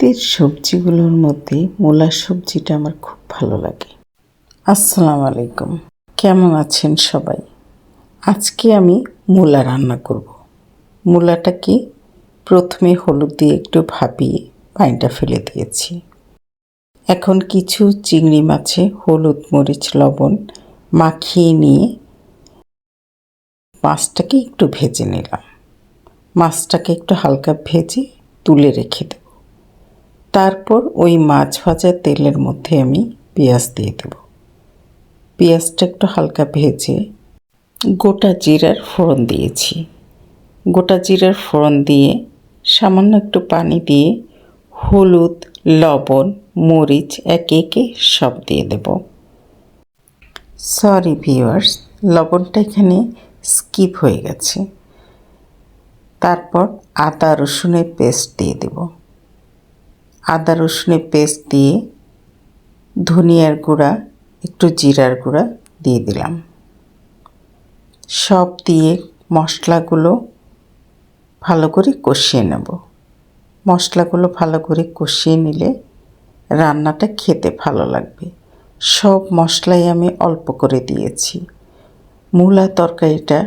শীতের সবজিগুলোর মধ্যে মূলার সবজিটা আমার খুব ভালো লাগে। আসসালামু আলাইকুম, কেমন আছেন সবাই? আজকে আমি মূলা রান্না করব। মূলাটাকে প্রথমে হলুদ দিয়ে একটু ভাপিয়ে পানিটা ফেলে দিয়েছি। এখন কিছু চিংড়ি মাছে হলুদ মরিচ লবণ মাখিয়ে নিয়ে মাছটাকে একটু ভেজে নিলাম। মাছটাকে একটু হালকা ভেজে তুলে রেখে দেব। তারপর ওই মাছ ভাজা তেলের মধ্যে আমি পেঁয়াজ দিয়ে দেব। পেঁয়াজটা একটু হালকা ভেজে গোটা জিরার ফোড়ন দিয়েছি। গোটা জিরার ফোড়ন দিয়ে সামান্য একটু পানি দিয়ে হলুদ লবণ মরিচ একে একে সব দিয়ে দেব। সরি ভিউয়ার্স, লবণটা এখানে স্কিপ হয়ে গেছে। তারপর আদা রসুনের পেস্ট দিয়ে দেব। আদা রসুনের পেস্ট দিয়ে ধনিয়ার গুঁড়া একটু জিরার গুঁড়া দিয়ে দিলাম। সব দিয়ে মশলাগুলো ভালো করে কষিয়ে নেব। মশলাগুলো ভালো করে কষিয়ে নিলে রান্নাটা খেতে ভালো লাগবে। সব মশলাই আমি অল্প করে দিয়েছি। মূলা তরকারিটা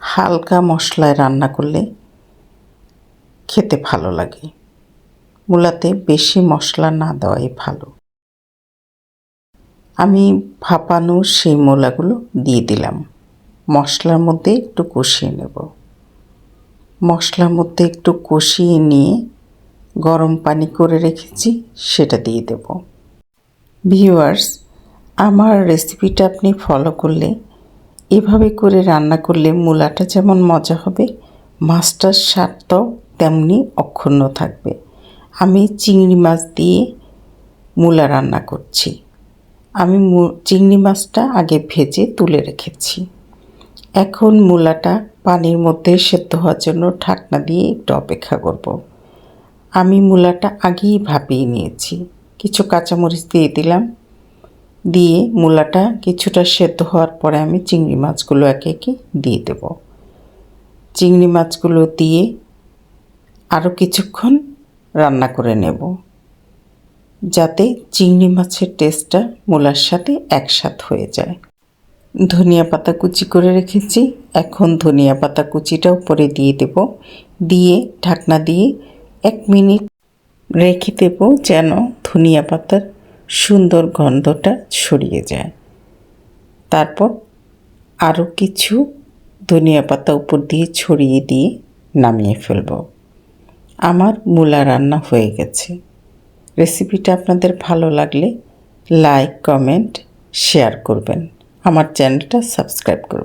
হালকা মশলায় রান্না করলে খেতে ভালো লাগে। মূলাতে বেশি মশলা না দেওয়াই ভালো। আমি ভাপানো সেই মূলাগুলো দিয়ে দিলাম। মশলার মধ্যে একটু কষিয়ে নেব। মশলার মধ্যে একটু কষিয়ে নিয়ে গরম পানি করে রেখেছি সেটা দিয়ে দেব। ভিউয়ার্স, আমার রেসিপিটা আপনি ফলো করলে এভাবে করে রান্না করলে মূলাটা যেমন মজা হবে, মাছটার স্বাদটাও তেমনি অক্ষুণ্ণ থাকবে। আমি চিংড়ি মাছ দিয়ে মূলা রান্না করছি। আমি চিংড়ি মাছটা আগে ভেজে তুলে রেখেছি। এখন মূলাটা পানির মধ্যে সেদ্ধ হওয়ার জন্য ঢাকনা দিয়ে একটু অপেক্ষা করব। আমি মূলাটা আগেই ভাপিয়ে নিয়েছি। কিছু কাঁচামরিচ দিয়ে দিলাম। দিয়ে মূলাটা কিছুটা সেদ্ধ হওয়ার পরে আমি চিংড়ি মাছগুলো একে একে দিয়ে দেব। চিংড়ি মাছগুলো দিয়ে আরও কিছুক্ষণ রান্না করে নেব, যাতে চিংড়ি মাছের টেস্টটা মূলার সাথে একসাথ হয়ে যায়। ধনিয়া পাতা কুচি করে রেখেছি। এখন ধনিয়া পাতা কুচিটা উপরে দিয়ে দেব। দিয়ে ঢাকনা দিয়ে 1 মিনিট রেখে দেব, যেন ধনিয়া পাতার সুন্দর গন্ধটা ছড়িয়ে যায়। তারপর আরও কিছু ধনিয়া পাতা উপর দিয়ে ছড়িয়ে দিয়ে নামিয়ে ফেলব। আমার মূলা রান্না হয়ে গেছে। রেসিপিটা আপনাদের ভালো লাগলে লাইক কমেন্ট শেয়ার করবেন। আমার চ্যানেলটা সাবস্ক্রাইব করবেন।